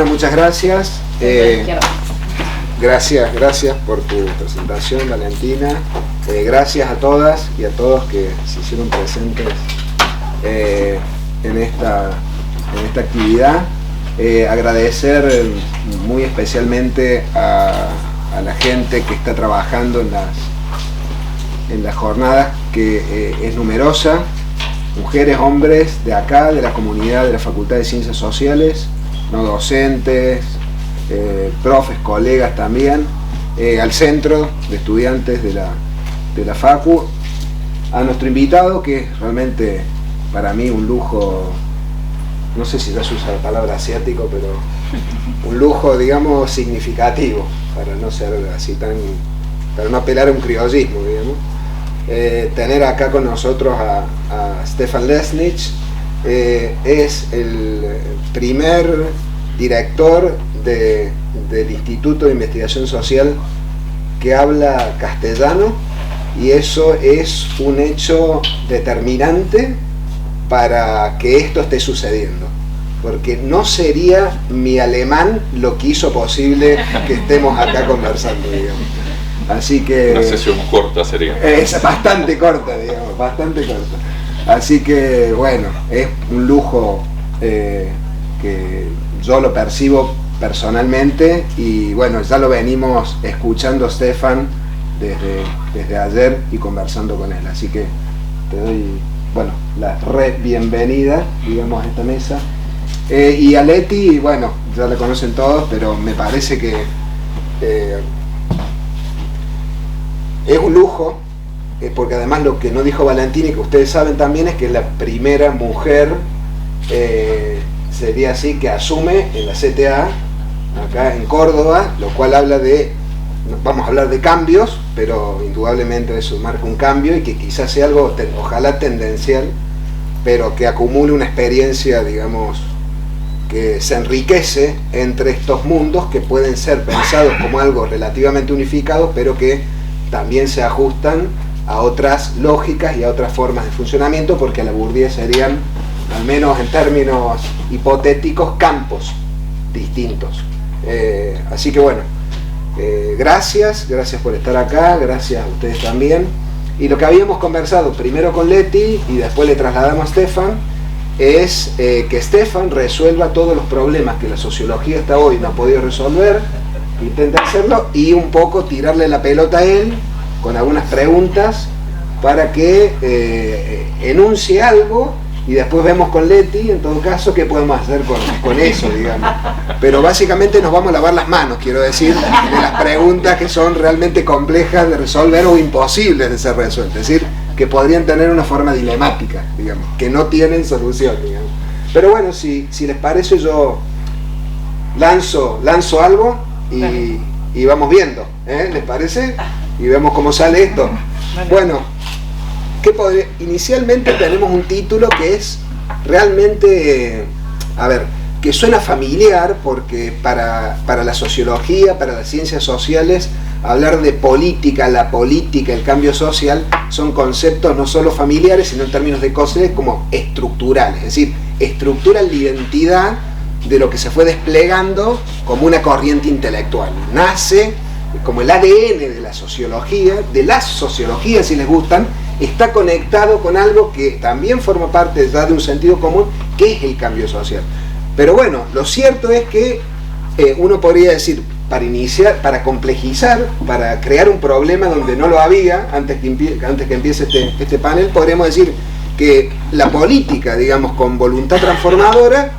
Bueno, muchas gracias. Gracias por tu presentación, Valentina. Gracias a todas y a todos que se hicieron presentes en esta actividad. Agradecer muy especialmente a la gente que está trabajando en las jornadas, que es numerosa, mujeres, hombres de acá, de la comunidad de la Facultad de Ciencias Sociales, no docentes, profes, colegas también, al centro de estudiantes de la Facu, a nuestro invitado, que es realmente para mí un lujo, no sé si ya se usa la palabra asiático, pero un lujo, digamos, significativo, para no ser así para no apelar a un criollismo, digamos. Tener acá con nosotros a Stefan Lesnich, es el primer director del Instituto de Investigación Social que habla castellano, y eso es un hecho determinante para que esto esté sucediendo, porque no sería mi alemán lo que hizo posible que estemos acá conversando, digamos. Así que una sesión corta sería. Es bastante corta, digamos, bastante corta. Así que bueno, es un lujo que yo lo percibo personalmente, y bueno, ya lo venimos escuchando, Stefan, desde ayer y conversando con él. Así que te doy, bueno, la bienvenida, digamos, a esta mesa. Y a Leti, bueno, ya la conocen todos, pero me parece que es un lujo, porque además lo que no dijo Valentina y que ustedes saben también es que es la primera mujer, sería así, que asume en la CTA acá en Córdoba, lo cual habla de, vamos a hablar de cambios, pero indudablemente eso marca un cambio, y que quizás sea algo, ojalá tendencial, pero que acumule una experiencia, digamos, que se enriquece entre estos mundos que pueden ser pensados como algo relativamente unificado, pero que también se ajustan a otras lógicas y a otras formas de funcionamiento, porque a la Bourdieu serían, al menos en términos hipotéticos, campos distintos. Así que bueno, gracias por estar acá, gracias a ustedes también. Y lo que habíamos conversado primero con Leti y después le trasladamos a Stefan, es que Stefan resuelva todos los problemas que la sociología hasta hoy no ha podido resolver, intenta hacerlo, y un poco tirarle la pelota a él con algunas preguntas para que enuncie algo, y después vemos con Leti, en todo caso, qué podemos hacer con eso, digamos. Pero básicamente nos vamos a lavar las manos, quiero decir, de las preguntas que son realmente complejas de resolver o imposibles de ser resueltas, es decir, que podrían tener una forma dilemática, digamos, que no tienen solución, digamos. Pero bueno, si les parece, yo lanzo algo y vamos viendo, ¿les parece? Y vemos cómo sale esto. Bueno, inicialmente tenemos un título que es realmente, que suena familiar, porque para la sociología, para las ciencias sociales, hablar de política, la política, el cambio social, son conceptos no solo familiares, sino en términos de cosas como estructurales, es decir, estructuran la identidad de lo que se fue desplegando como una corriente intelectual. Nace como el ADN de la sociología, si les gustan, está conectado con algo que también forma parte ya de un sentido común, que es el cambio social. Pero bueno, lo cierto es que uno podría decir, para complejizar, para crear un problema donde no lo había, antes que empiece este panel, podríamos decir que la política, digamos, con voluntad transformadora,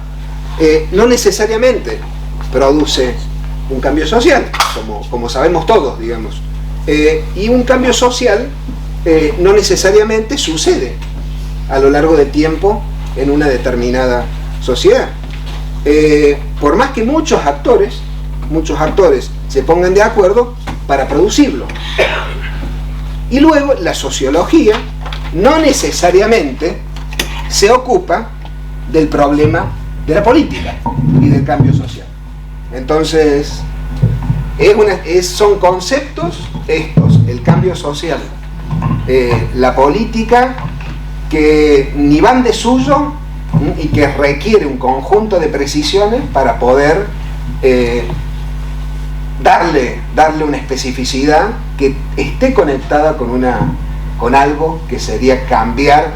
no necesariamente produce un cambio social, como sabemos todos, digamos. Y un cambio social no necesariamente sucede a lo largo del tiempo en una determinada sociedad. Por más que muchos actores se pongan de acuerdo para producirlo. Y luego la sociología no necesariamente se ocupa del problema de la política y del cambio social. Entonces, son conceptos estos, el cambio social, la política, que ni van de suyo y que requiere un conjunto de precisiones para poder darle una especificidad que esté conectada con algo que sería cambiar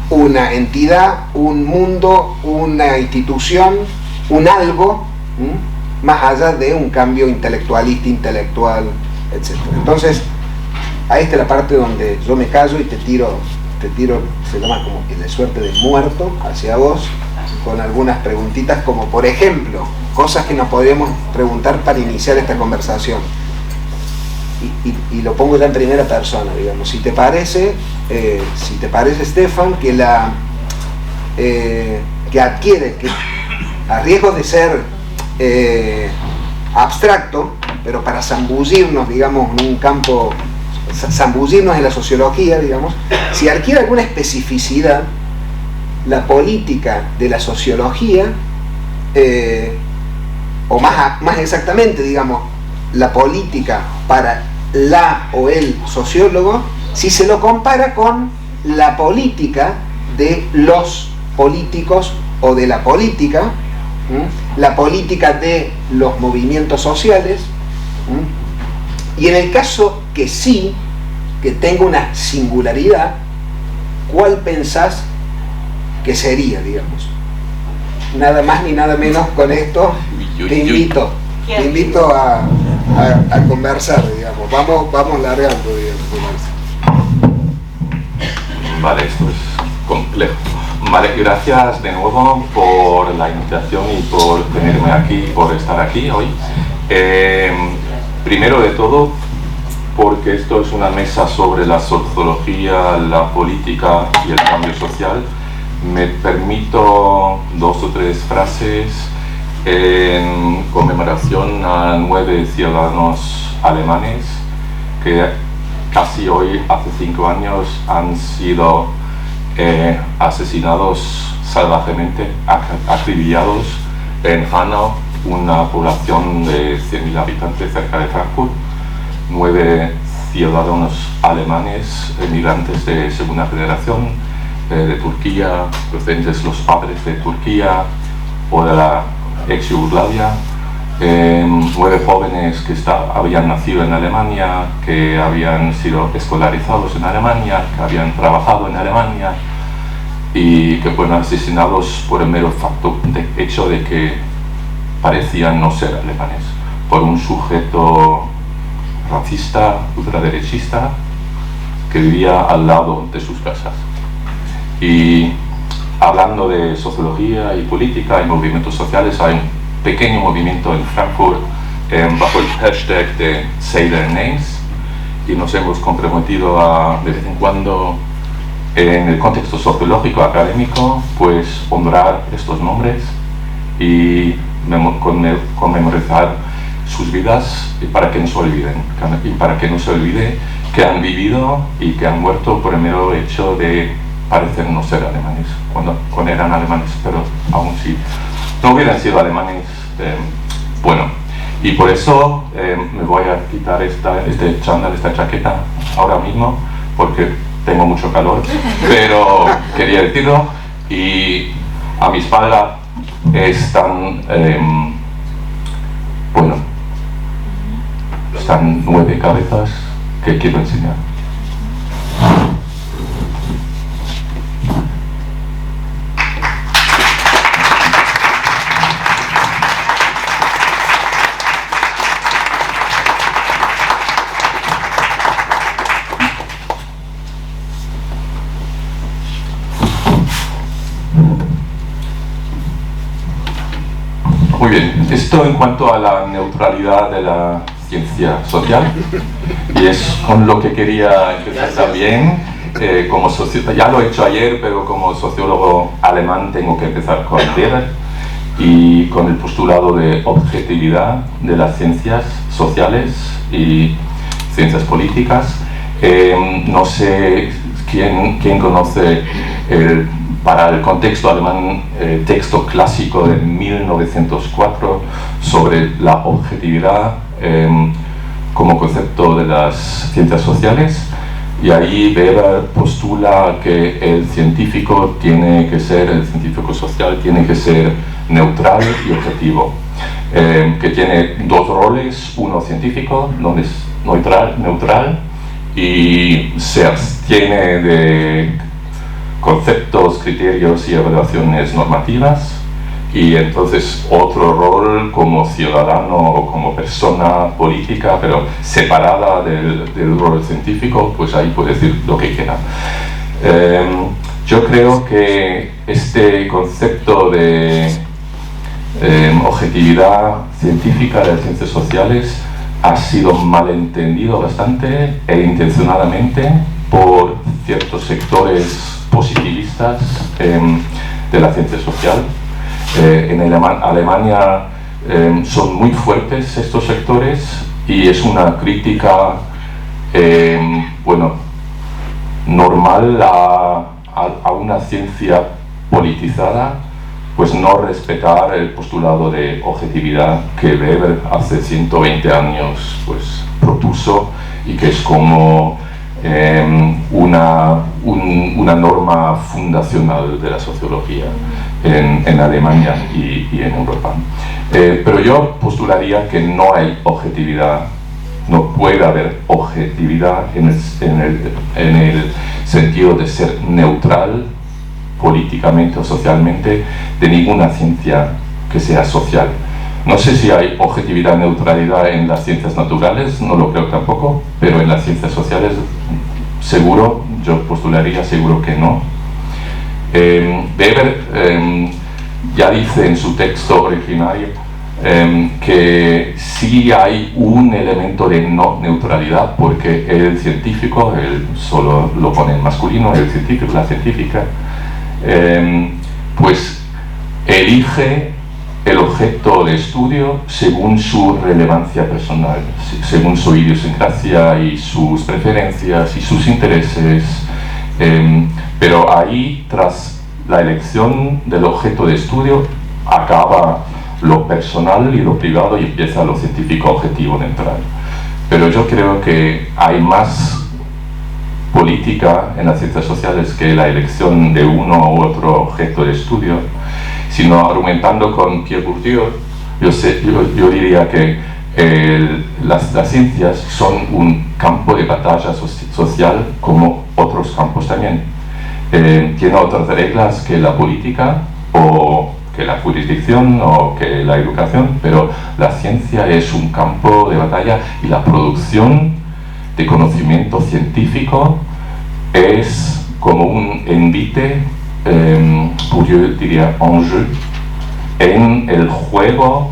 una entidad, un mundo, una institución, un algo, más allá de un cambio intelectual, etc. Entonces, ahí está la parte donde yo me callo y te tiro, se llama como que la suerte de muerto hacia vos, con algunas preguntitas como, por ejemplo, cosas que nos podríamos preguntar para iniciar esta conversación. Y lo pongo ya en primera persona, digamos. Si te parece, Stefan, que adquiere, que a riesgo de ser abstracto, pero para zambullirnos, digamos, en un campo, zambullirnos en la sociología, digamos, si adquiere alguna especificidad, la política de la sociología, o más exactamente, digamos, la política para la o el sociólogo, si se lo compara con la política de los políticos o de la política, la política de los movimientos sociales, y en el caso que sí, que tenga una singularidad, ¿cuál pensás que sería, digamos? Nada más ni nada menos con esto, te invito a conversar, digamos. Vamos largando, digamos. Vale, esto es complejo. Vale, gracias de nuevo por la invitación y por tenerme aquí, por estar aquí hoy. Primero de todo, porque esto es una mesa sobre la sociología, la política y el cambio social, me permito 2 o 3 frases en conmemoración a 9 ciudadanos alemanes que casi hoy, hace 5 años, han sido asesinados salvajemente, acribillados en Hanau, una población de 100.000 habitantes cerca de Frankfurt. 9 ciudadanos alemanes, emigrantes de segunda generación, de Turquía, procedentes los padres de Turquía o de la ex Yugoslavia, 9 jóvenes que habían nacido en Alemania, que habían sido escolarizados en Alemania, que habían trabajado en Alemania y que fueron asesinados por el mero hecho de que parecían no ser alemanes, por un sujeto racista, ultraderechista, que vivía al lado de sus casas. Y hablando de sociología y política y movimientos sociales, hay un pequeño movimiento en Frankfurt bajo el hashtag de Say Their Names, y nos hemos comprometido a, de vez en cuando, en el contexto sociológico académico, pues honrar estos nombres y conmemorar sus vidas para que no se olviden, y para que no se olvide que han vivido y que han muerto por el mero hecho de parecer no ser alemanes, cuando eran alemanes, pero aún sí no hubieran sido alemanes. Bueno, y por eso me voy a quitar este chándal, esta chaqueta ahora mismo, porque tengo mucho calor, pero quería decirlo. Y a mi espalda están, están 9 cabezas que quiero enseñar. Muy bien, esto en cuanto a la neutralidad de la ciencia social, y es con lo que quería empezar también. Como ya lo he hecho ayer, pero como sociólogo alemán tengo que empezar con Weber y con el postulado de objetividad de las ciencias sociales y ciencias políticas. No sé quién conoce para el contexto alemán, texto clásico de 1904 sobre la objetividad como concepto de las ciencias sociales, y ahí Weber postula que el científico social tiene que ser neutral y objetivo. que tiene dos roles, uno científico, donde es neutral y se abstiene de conceptos, criterios y evaluaciones normativas, y entonces otro rol como ciudadano o como persona política, pero separada del rol científico, pues ahí puede decir lo que quiera. Yo creo que este concepto de objetividad científica de las ciencias sociales ha sido malentendido bastante e intencionadamente por ciertos sectores positivistas de la ciencia social. En Alemania son muy fuertes estos sectores y es una crítica normal a una ciencia politizada, pues no respetar el postulado de objetividad que Weber hace 120 años pues propuso, y que es como una norma fundacional de la sociología en Alemania y en Europa. Pero yo postularía que no hay objetividad, no puede haber objetividad en el sentido de ser neutral políticamente o socialmente de ninguna ciencia que sea social. No sé si hay objetividad, neutralidad en las ciencias naturales, no lo creo tampoco, pero en las ciencias sociales seguro, yo postularía seguro que no. Weber ya dice en su texto originario que sí hay un elemento de no neutralidad, porque el científico, él solo lo pone en masculino, el científico, la científica, pues elige el objeto de estudio según su relevancia personal, según su idiosincrasia y sus preferencias y sus intereses, pero ahí, tras la elección del objeto de estudio, acaba lo personal y lo privado y empieza lo científico objetivo neutral. Pero yo creo que hay más política en las ciencias sociales que la elección de uno u otro objeto de estudio, sino argumentando con Pierre Bourdieu, yo diría que las ciencias son un campo de batalla social como otros campos también. Tiene otras reglas que la política o que la jurisdicción o que la educación, pero la ciencia es un campo de batalla, y la producción de conocimiento científico es como un envite, yo diría enjeu, en el juego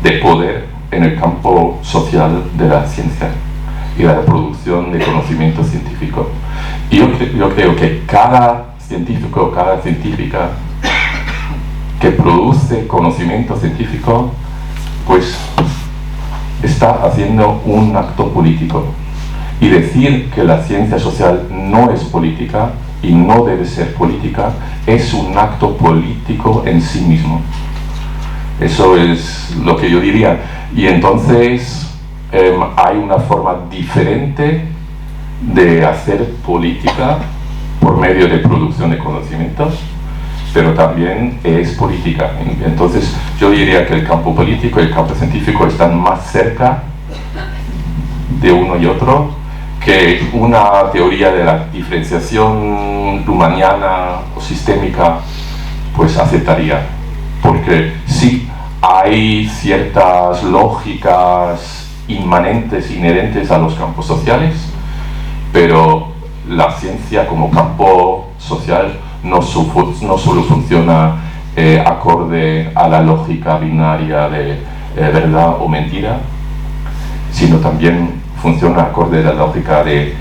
de poder en el campo social de la ciencia y la producción de conocimiento científico. Y yo creo que cada científico, cada científica que produce conocimiento científico, pues está haciendo un acto político. Y decir que la ciencia social no es política y no debe ser política es un acto político en sí mismo. Eso es lo que yo diría. Y entonces hay una forma diferente de hacer política por medio de producción de conocimientos, pero también es política. Entonces yo diría que el campo político y el campo científico están más cerca de uno y otro que una teoría de la diferenciación lumaniana o sistémica pues aceptaría, porque sí hay ciertas lógicas inmanentes, inherentes a los campos sociales, pero la ciencia como campo social no solo funciona acorde a la lógica binaria de verdad o mentira, sino también funciona acorde a la lógica de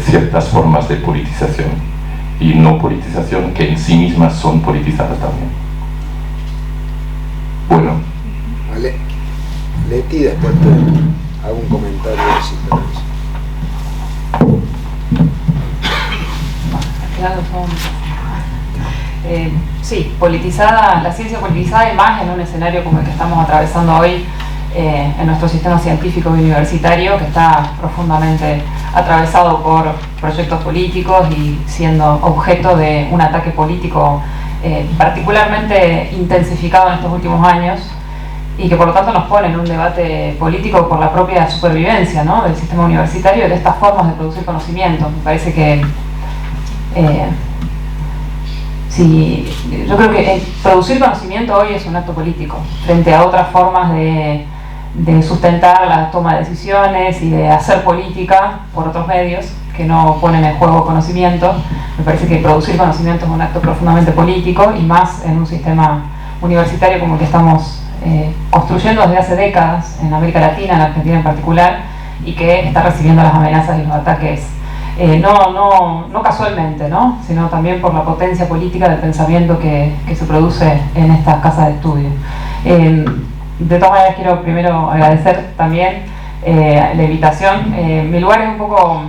ciertas formas de politización y no politización que en sí mismas son politizadas también. Bueno. Vale. Leti, después te hago un comentario si te parece. Sí, politizada, la ciencia politizada, y más en un escenario como el que estamos atravesando hoy en nuestro sistema científico y universitario, que está profundamente atravesado por proyectos políticos y siendo objeto de un ataque político particularmente intensificado en estos últimos años. y que por lo tanto nos pone en un debate político por la propia supervivencia, ¿no?, del sistema universitario, de estas formas de producir conocimiento. Me parece que yo creo que producir conocimiento hoy es un acto político frente a otras formas de sustentar la toma de decisiones y de hacer política por otros medios que no ponen en juego conocimiento. Me parece que producir conocimiento es un acto profundamente político, y más en un sistema universitario como el que estamos construyendo desde hace décadas en América Latina, en Argentina en particular, y que está recibiendo las amenazas y los ataques no casualmente, ¿no?, sino también por la potencia política del pensamiento que se produce en estas casas de estudio. De todas maneras, quiero primero agradecer también la invitación. Mi lugar es un poco,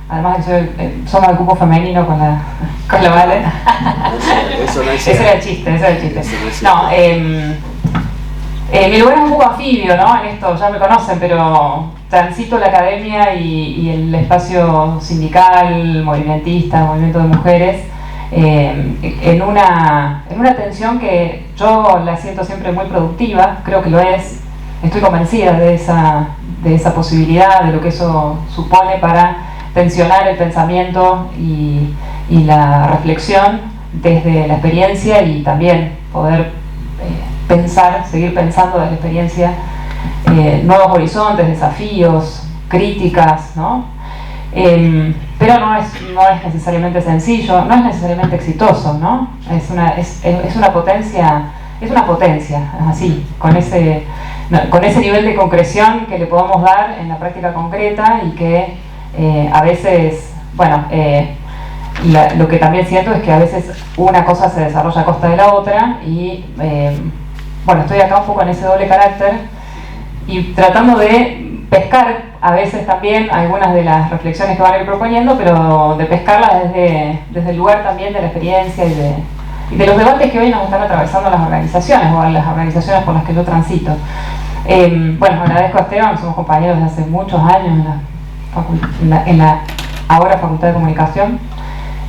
además de que somos el cupo femenino con la Vale. Eso no es ese era el chiste. No, mi lugar es un poco anfibio, ¿no?, en esto, ya me conocen, pero transito la academia y el espacio sindical, movimentista, movimiento de mujeres, en una tensión que yo la siento siempre muy productiva. Creo que lo es, estoy convencida de esa posibilidad, de lo que eso supone para tensionar el pensamiento y la reflexión desde la experiencia, y también poder seguir pensando desde la experiencia nuevos horizontes, desafíos, críticas, ¿no? Pero no es necesariamente sencillo, no es necesariamente exitoso, ¿no? Es una potencia, así, con ese nivel de concreción que le podemos dar en la práctica concreta, y que a veces, bueno, lo que también siento es que a veces una cosa se desarrolla a costa de la otra, y bueno, estoy acá un poco en ese doble carácter y tratando de pescar a veces también algunas de las reflexiones que van a ir proponiendo, pero de pescarlas desde el lugar también de la experiencia y de los debates que hoy nos están atravesando las organizaciones, o las organizaciones por las que yo transito. Bueno, agradezco a Esteban, somos compañeros de hace muchos años en la ahora Facultad de Comunicación,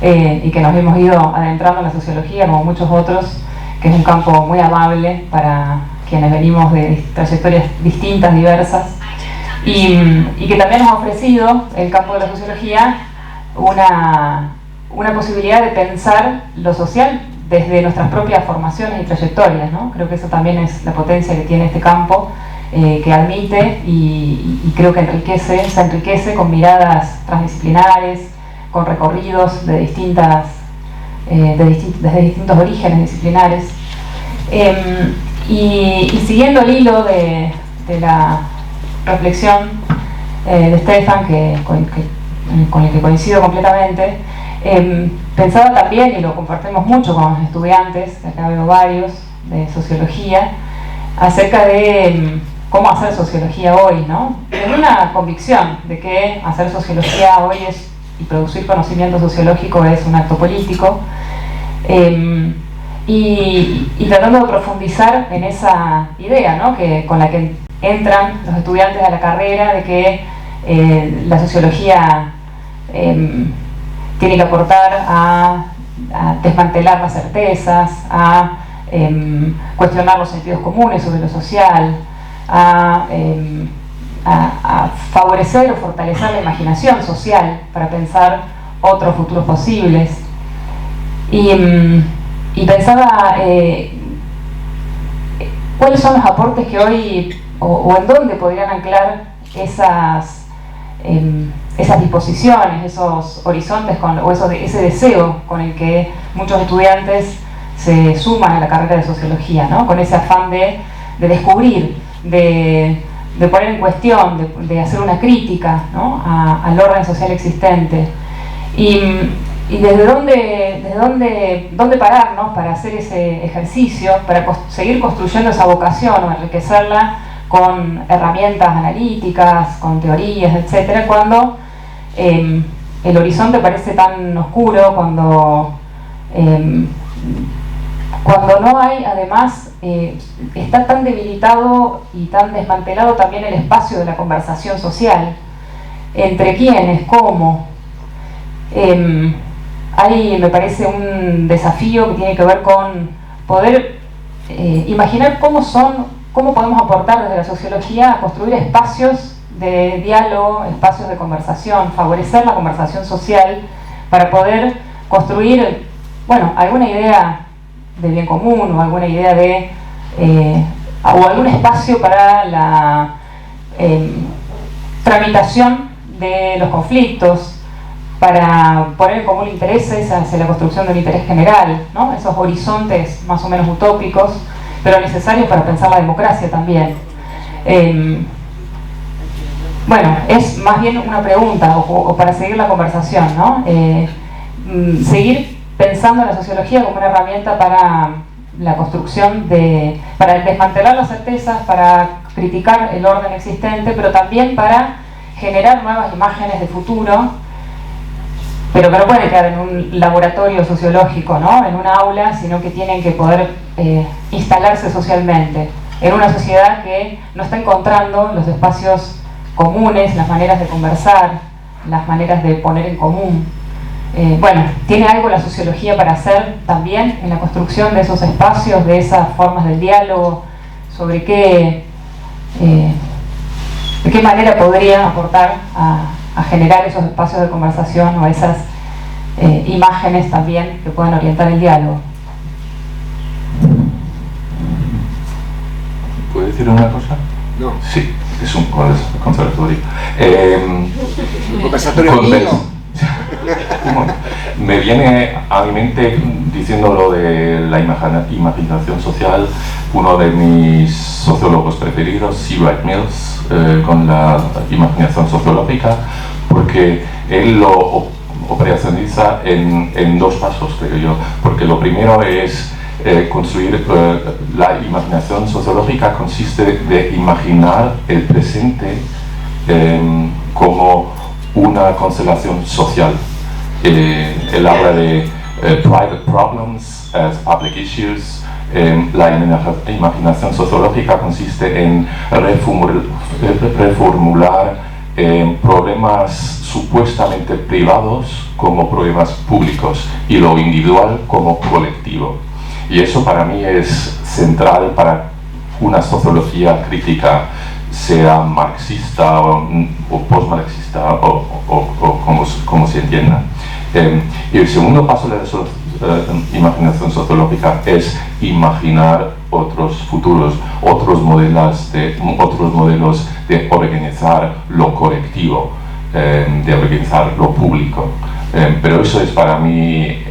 y que nos hemos ido adentrando en la sociología, como muchos otros, que es un campo muy amable para quienes venimos de trayectorias distintas, diversas, y que también nos ha ofrecido el campo de la sociología una posibilidad de pensar lo social desde nuestras propias formaciones y trayectorias, ¿no? Creo que eso también es la potencia que tiene este campo, que admite y creo que se enriquece con miradas transdisciplinares, con recorridos desde distintos orígenes disciplinares. Y siguiendo el hilo de la reflexión de Stefan, con el que coincido completamente, pensaba también, y lo compartimos mucho con los estudiantes, que acá veo varios, de sociología, acerca de cómo hacer sociología hoy, ¿no? Tengo una convicción de que hacer sociología hoy y producir conocimiento sociológico es un acto político, y tratando de profundizar en esa idea, ¿no?, con la que entran los estudiantes a la carrera, de que la sociología tiene que aportar a desmantelar las certezas, a cuestionar los sentidos comunes sobre lo social, a favorecer o fortalecer la imaginación social para pensar otros futuros posibles. Y pensaba cuáles son los aportes que hoy, o en dónde podrían anclar esas disposiciones, esos horizontes, ese deseo con el que muchos estudiantes se suman a la carrera de sociología, ¿no?, con ese afán de descubrir, de poner en cuestión, de hacer una crítica, ¿no?, al orden social existente. Y desde dónde pararnos para hacer ese ejercicio, para seguir construyendo esa vocación o enriquecerla con herramientas analíticas, con teorías, etcétera, cuando el horizonte parece tan oscuro, cuando no hay, además, está tan debilitado y tan desmantelado también el espacio de la conversación social, entre quiénes, cómo. Hay, me parece, un desafío que tiene que ver con poder imaginar cómo son cómo podemos aportar desde la sociología a construir espacios de diálogo, espacios de conversación, favorecer la conversación social para poder construir, bueno, alguna idea de bien común o alguna idea de o algún espacio para la tramitación de los conflictos, para poner en común intereses hacia la construcción de un interés general, ¿no? Esos horizontes más o menos utópicos, pero necesarios para pensar la democracia también. Bueno, es más bien una pregunta o para seguir la conversación, ¿no? Seguir pensando en la sociología como una herramienta para la construcción para desmantelar las certezas, para criticar el orden existente, pero también para generar nuevas imágenes de futuro, pero que no pueden quedar en un laboratorio sociológico, ¿no? En un aula, sino que tienen que poder instalarse socialmente en una sociedad que no está encontrando los espacios comunes, las maneras de conversar, las maneras de poner en común. Bueno, tiene algo la sociología para hacer también en la construcción de esos espacios, de esas formas del diálogo, sobre de qué manera podría aportar a generar esos espacios de conversación o esas imágenes también que puedan orientar el diálogo. ¿Puedo decir una cosa? No. Sí, es un conservatorio. ¿Un conversatorio mío? Bueno, me viene a mi mente, diciendo lo de la imaginación social, uno de mis sociólogos preferidos, C. Wright Mills, con la imaginación sociológica, porque él lo operacionaliza en dos pasos, creo yo. Porque lo primero es construir la imaginación sociológica, consiste de imaginar el presente como una constelación social. Él habla de private problems as public issues. La imaginación sociológica consiste en reformular problemas supuestamente privados como problemas públicos y lo individual como colectivo. Y eso para mí es central para una sociología crítica, sea marxista o postmarxista o como se entienda. Y el segundo paso de la imaginación sociológica es imaginar otros futuros, otros modelos de organizar lo colectivo, de organizar lo público. Pero eso es para mí,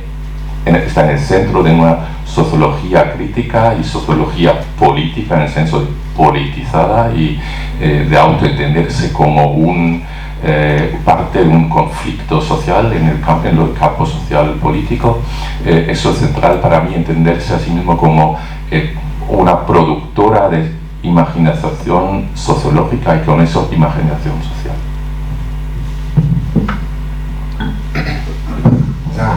está en el centro de una sociología crítica y sociología política, en el senso de politizada y de autoentenderse como parte de un conflicto social en el campo social político. Eso es central para mí, entenderse a sí mismo como una productora de imaginación sociológica y con eso imaginación social. Ya,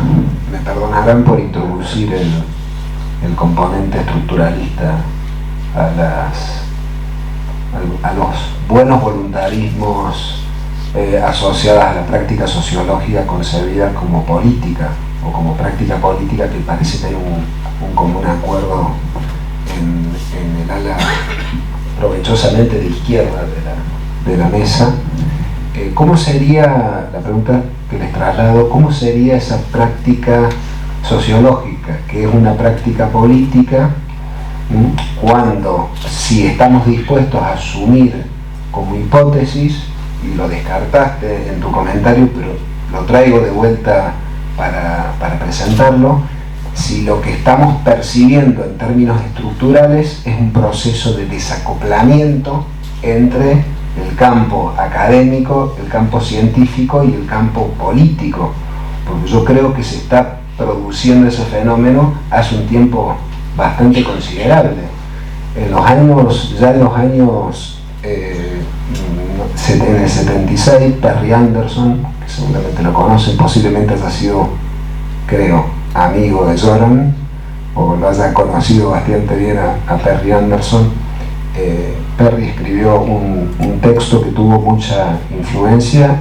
me perdonarán por introducir el componente estructuralista a los buenos voluntarismos asociadas a la práctica sociológica concebida como política o como práctica política, que parece tener un común acuerdo en el ala provechosamente de izquierda de la mesa. ¿Cómo sería, la pregunta que les traslado, cómo sería esa práctica sociológica, que es una práctica política, cuando, si estamos dispuestos a asumir como hipótesis, y lo descartaste en tu comentario, pero lo traigo de vuelta para presentarlo, si lo que estamos percibiendo en términos estructurales es un proceso de desacoplamiento entre el campo académico, el campo científico y el campo político, porque yo creo que se está produciendo ese fenómeno hace un tiempo bastante considerable. En los años en el 76, Perry Anderson, que seguramente lo conocen, posiblemente haya sido, creo, amigo de Zoran, o lo haya conocido bastante bien a Perry Anderson. Perry escribió un texto que tuvo mucha influencia,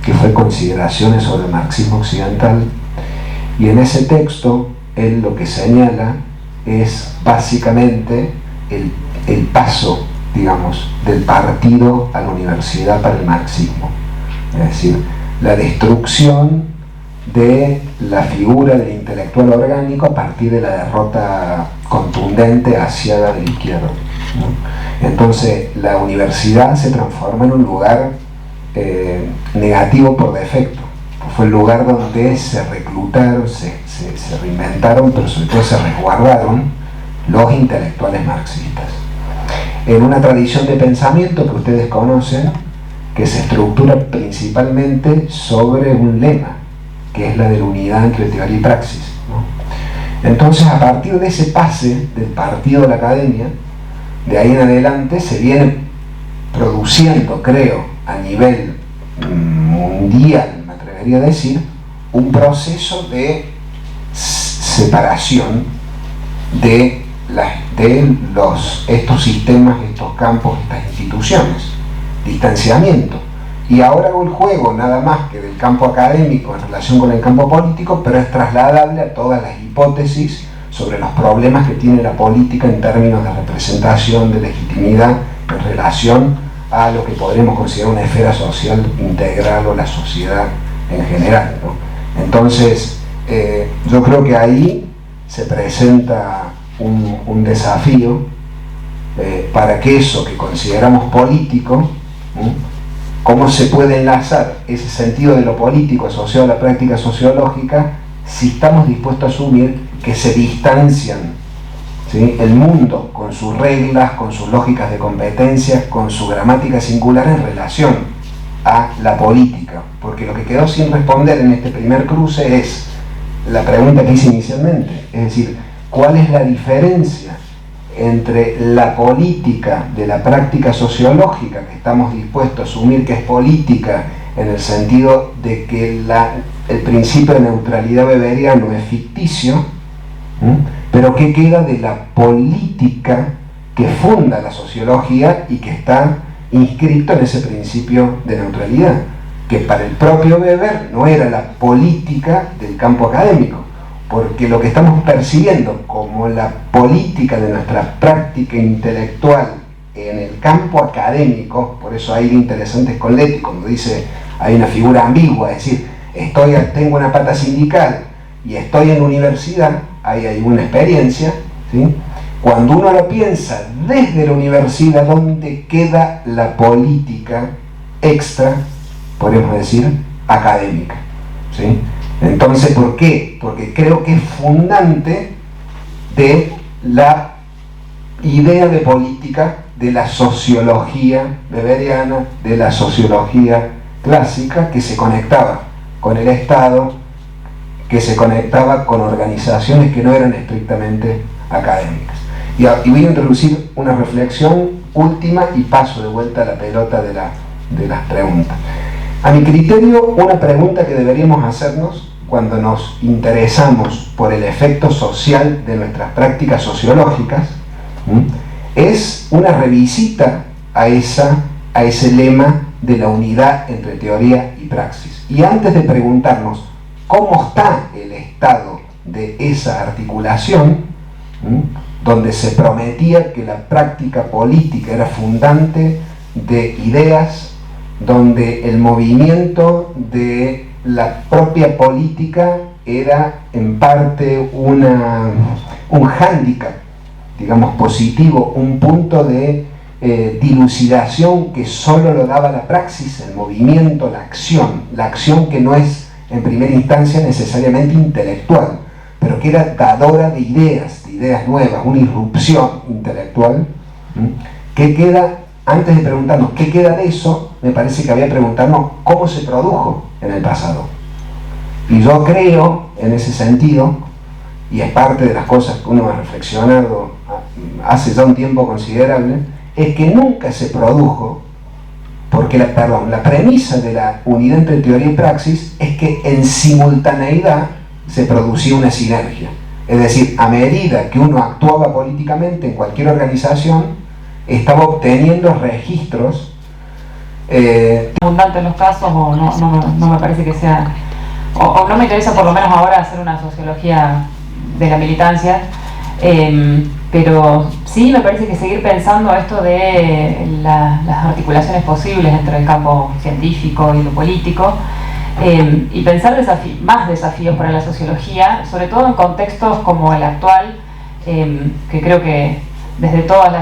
que fue Consideraciones sobre el marxismo occidental, y en ese texto él lo que señala es básicamente el paso, digamos, del partido a la universidad para el marxismo. Es decir, la destrucción de la figura del intelectual orgánico a partir de la derrota contundente asiaga de la izquierda, ¿no? Entonces, la universidad se transforma en un lugar negativo por defecto. Fue el lugar donde se reclutaron, se reinventaron, pero sobre todo se resguardaron los intelectuales marxistas. En una tradición de pensamiento que ustedes conocen, que se estructura principalmente sobre un lema, que es la de la unidad entre teoría y praxis, ¿no? Entonces, a partir de ese pase del partido a la academia, de ahí en adelante se viene produciendo, creo, a nivel mundial, me atrevería a decir, un proceso de separación de estos sistemas, estos campos, estas instituciones, distanciamiento. Y ahora hago el juego nada más que del campo académico en relación con el campo político, pero es trasladable a todas las hipótesis sobre los problemas que tiene la política en términos de representación, de legitimidad, en relación a lo que podríamos considerar una esfera social integral o la sociedad en general, ¿no? Entonces, yo creo que ahí se presenta un desafío para que eso que consideramos político, cómo se puede enlazar ese sentido de lo político asociado a la práctica sociológica si estamos dispuestos a asumir que se distancian, ¿sí?, el mundo con sus reglas, con sus lógicas de competencia, con su gramática singular en relación a la política. Porque lo que quedó sin responder en este primer cruce es la pregunta que hice inicialmente, es decir, ¿cuál es la diferencia entre la política de la práctica sociológica, que estamos dispuestos a asumir que es política en el sentido de que el principio de neutralidad weberiano es ficticio, pero qué queda de la política que funda la sociología y que está inscrito en ese principio de neutralidad, que para el propio Weber no era la política del campo académico, porque lo que estamos percibiendo como la política de nuestra práctica intelectual en el campo académico, por eso hay interesantes con Leti cuando dice hay una figura ambigua, es decir, tengo una pata sindical y estoy en la universidad, ahí hay una experiencia, ¿sí? Cuando uno lo piensa desde la universidad, ¿dónde queda la política extra, podemos decir, académica? ¿Sí? Entonces, ¿por qué? Porque creo que es fundante de la idea de política de la sociología weberiana, de la sociología clásica, que se conectaba con el Estado, que se conectaba con organizaciones que no eran estrictamente académicas. Y voy a introducir una reflexión última y paso de vuelta a la pelota de las preguntas. A mi criterio, una pregunta que deberíamos hacernos cuando nos interesamos por el efecto social de nuestras prácticas sociológicas es una revisita a ese lema de la unidad entre teoría y praxis. Y antes de preguntarnos cómo está el estado de esa articulación, donde se prometía que la práctica política era fundante de ideas, donde el movimiento de la propia política era en parte un hándicap, digamos, positivo, un punto de dilucidación que solo lo daba la praxis, el movimiento, la acción que no es en primera instancia necesariamente intelectual, pero que era dadora de ideas nuevas, una irrupción intelectual. ¿Qué queda? Antes de preguntarnos qué queda de eso, me parece que había que preguntarnos cómo se produjo en el pasado. Y yo creo, en ese sentido, y es parte de las cosas que uno ha reflexionado hace ya un tiempo considerable, es que nunca se produjo, porque la premisa de la unidad entre teoría y praxis es que en simultaneidad se producía una sinergia. Es decir, a medida que uno actuaba políticamente en cualquier organización, estaba obteniendo registros abundantes los casos, o no me parece que sea, o no me interesa por lo menos ahora hacer una sociología de la militancia, Pero sí me parece que seguir pensando esto de las articulaciones posibles entre el campo científico y lo político, y pensar más desafíos para la sociología, sobre todo en contextos como el actual, que creo que desde todas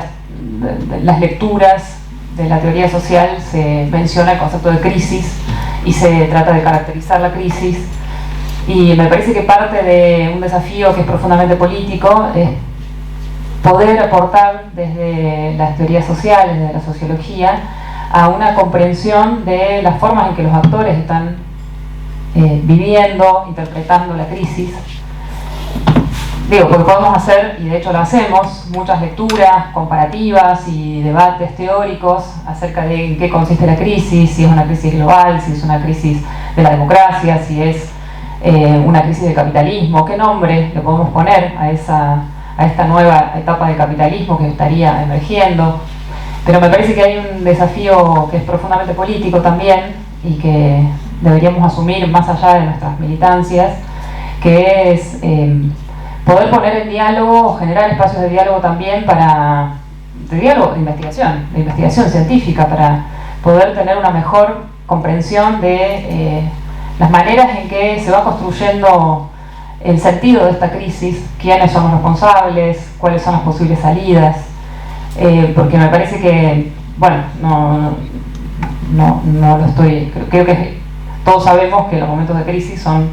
las lecturas de la teoría social se menciona el concepto de crisis y se trata de caracterizar la crisis, y me parece que parte de un desafío que es profundamente político es poder aportar desde las teorías sociales, desde la sociología, a una comprensión de las formas en que los actores están viviendo, interpretando la crisis. Digo, porque podemos hacer, y de hecho lo hacemos, muchas lecturas comparativas y debates teóricos acerca de en qué consiste la crisis, si es una crisis global, si es una crisis de la democracia, si es una crisis del capitalismo, qué nombre le podemos poner a esta nueva etapa del capitalismo que estaría emergiendo. Pero me parece que hay un desafío que es profundamente político también y que deberíamos asumir más allá de nuestras militancias, que es poder poner en diálogo, generar espacios de diálogo también de diálogo de investigación científica, para poder tener una mejor comprensión de las maneras en que se va construyendo el sentido de esta crisis, quiénes son los responsables, cuáles son las posibles salidas, porque me parece que, bueno, no lo estoy, creo que todos sabemos que los momentos de crisis son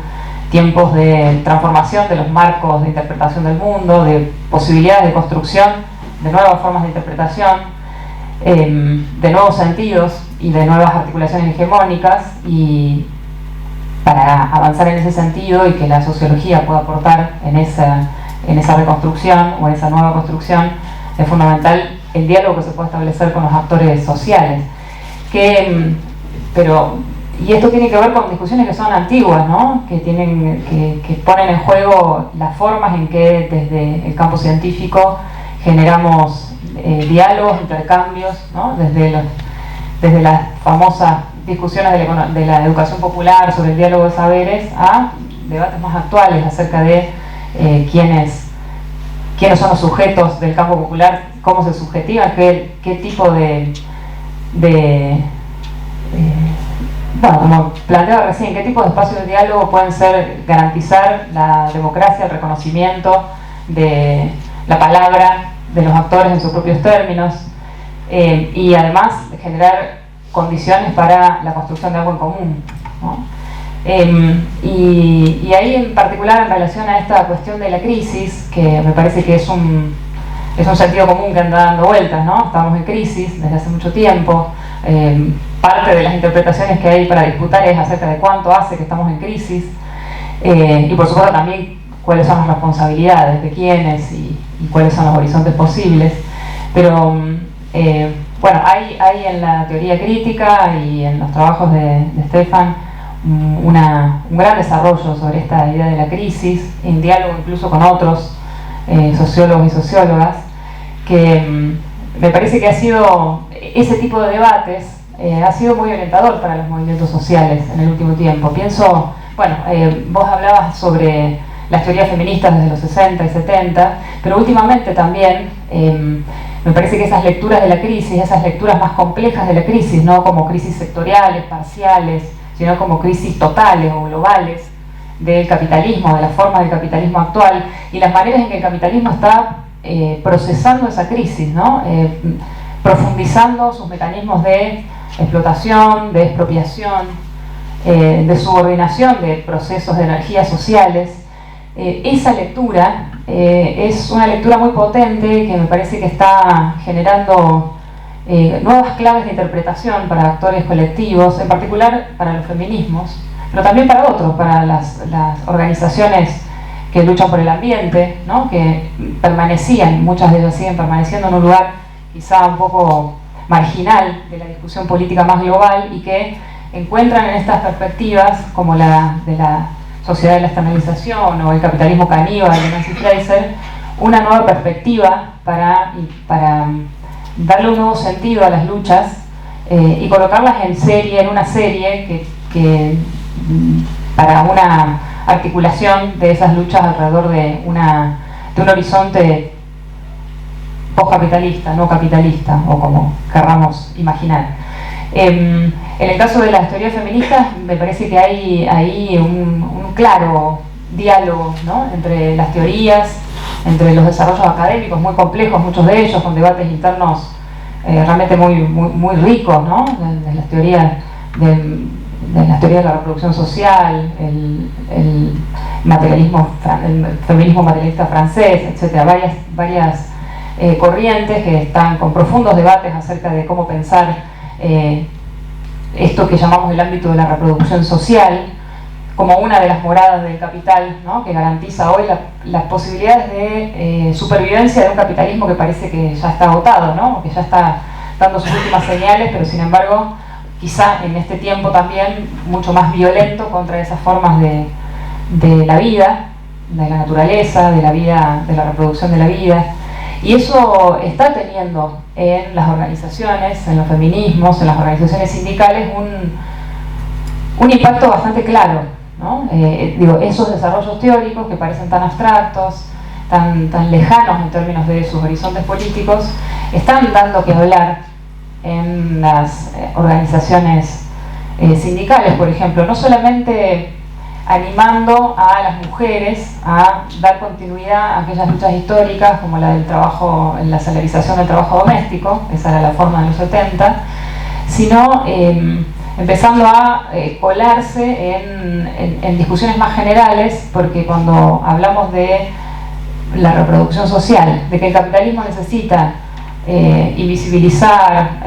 tiempos de transformación de los marcos de interpretación del mundo, de posibilidades de construcción, de nuevas formas de interpretación, de nuevos sentidos y de nuevas articulaciones hegemónicas, y para avanzar en ese sentido y que la sociología pueda aportar en esa reconstrucción o en esa nueva construcción, es fundamental el diálogo que se puede establecer con los actores sociales. Y esto tiene que ver con discusiones que son antiguas, ¿no? que ponen en juego las formas en que desde el campo científico generamos diálogos, intercambios, ¿no? desde las famosas discusiones de la educación popular sobre el diálogo de saberes a debates más actuales acerca de quiénes son los sujetos del campo popular, cómo se subjetivan, qué tipo bueno, como planteaba recién, qué tipo de espacios de diálogo pueden garantizar la democracia, el reconocimiento de la palabra de los actores en sus propios términos, y además generar condiciones para la construcción de algo en común, ¿no? Y ahí en particular, en relación a esta cuestión de la crisis, que me parece que es un sentido común que anda dando vueltas, ¿no? Estamos en crisis desde hace mucho tiempo. Parte de las interpretaciones que hay para disputar es acerca de cuánto hace que estamos en crisis, y por supuesto también cuáles son las responsabilidades de quiénes y cuáles son los horizontes posibles. Pero bueno, hay en la teoría crítica y en los trabajos de Stefan un gran desarrollo sobre esta idea de la crisis, en diálogo incluso con otros sociólogos y sociólogas, que me parece que ese tipo de debates ha sido muy orientador para los movimientos sociales en el último tiempo. Pienso, bueno, vos hablabas sobre las teorías feministas desde los 60 y 70, pero últimamente también me parece que esas lecturas de la crisis, esas lecturas más complejas de la crisis, no como crisis sectoriales, parciales, sino como crisis totales o globales del capitalismo, de la forma del capitalismo actual y las maneras en que el capitalismo está procesando esa crisis, ¿no? Profundizando sus mecanismos de explotación, de expropiación, de subordinación de procesos de energías sociales. Esa lectura es una lectura muy potente que me parece que está generando nuevas claves de interpretación para actores colectivos, en particular para los feminismos, pero también para otros, para las organizaciones que luchan por el ambiente, ¿no? Que muchas de ellas siguen permaneciendo en un lugar quizá un poco marginal de la discusión política más global, y que encuentran en estas perspectivas, como la de la sociedad de la externalización o el capitalismo caníbal de Nancy Fraser, una nueva perspectiva para darle un nuevo sentido a las luchas y colocarlas en una serie que para una articulación de esas luchas alrededor de un horizonte postcapitalista, no capitalista, o como querramos imaginar. En el caso de las teorías feministas, me parece que hay ahí un claro diálogo, ¿no?, entre las teorías, entre los desarrollos académicos muy complejos, muchos de ellos con debates internos realmente muy ricos, ¿no?, de las teorías de la reproducción social, el feminismo materialista francés, etcétera, varias corrientes que están con profundos debates acerca de cómo pensar esto que llamamos el ámbito de la reproducción social como una de las moradas del capital, ¿no?, que garantiza hoy las posibilidades de supervivencia de un capitalismo que parece que ya está agotado, ¿no?, que ya está dando sus últimas señales, pero sin embargo quizá en este tiempo también mucho más violento contra esas formas de la vida, de la naturaleza, de la vida, de la reproducción de la vida. Y eso está teniendo en las organizaciones, en los feminismos, en las organizaciones sindicales un impacto bastante claro, ¿no? Esos desarrollos teóricos que parecen tan abstractos, tan lejanos en términos de sus horizontes políticos, están dando que hablar en las organizaciones sindicales, por ejemplo, no solamente animando a las mujeres a dar continuidad a aquellas luchas históricas como la del trabajo, la salarización del trabajo doméstico, esa era la forma de los 70, sino empezando a colarse en discusiones más generales, porque cuando hablamos de la reproducción social, de que el capitalismo necesita invisibilizar,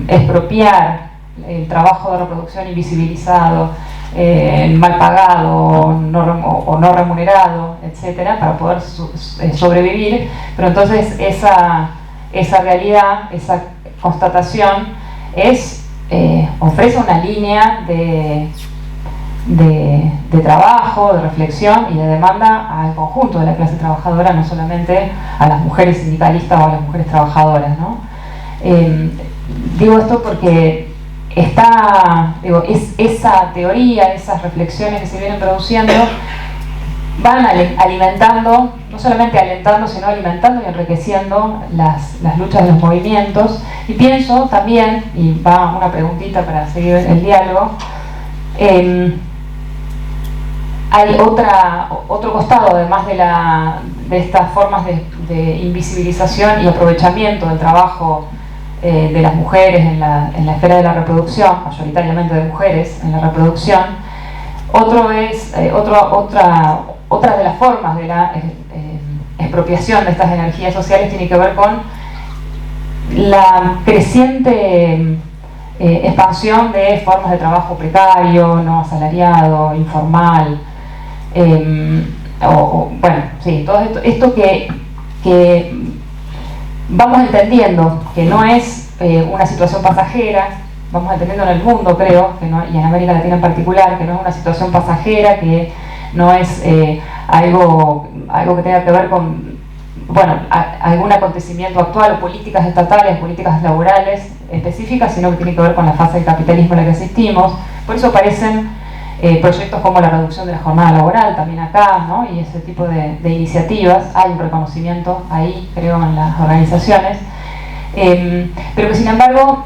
expropiar el trabajo de reproducción invisibilizado, mal pagado o no remunerado, etcétera, para poder sobrevivir, pero entonces esa realidad, esa constatación ofrece una línea de trabajo, de reflexión y de demanda al conjunto de la clase trabajadora, no solamente a las mujeres sindicalistas o a las mujeres trabajadoras, ¿no? Digo esto porque esa teoría, esas reflexiones que se vienen produciendo van alimentando, no solamente alentando, sino alimentando y enriqueciendo las luchas de los movimientos. Y pienso también, y va una preguntita para seguir el diálogo, hay otro costado, además de estas formas de invisibilización y aprovechamiento del trabajo de las mujeres en la esfera de la reproducción, mayoritariamente de mujeres en la reproducción. Otra de las formas de la expropiación de estas energías sociales tiene que ver con la creciente expansión de formas de trabajo precario, no asalariado, informal, bueno, sí, todo esto que vamos entendiendo que no es una situación pasajera, vamos entendiendo en el mundo, creo, que no, y en América Latina en particular, que no es una situación pasajera, que no es algo que tenga que ver con, bueno, algún acontecimiento actual o políticas estatales, políticas laborales específicas, sino que tiene que ver con la fase del capitalismo en la que asistimos. Por eso aparecen proyectos como la reducción de la jornada laboral también acá, ¿no?, y ese tipo de iniciativas. Hay un reconocimiento ahí, creo, en las organizaciones, pero que sin embargo,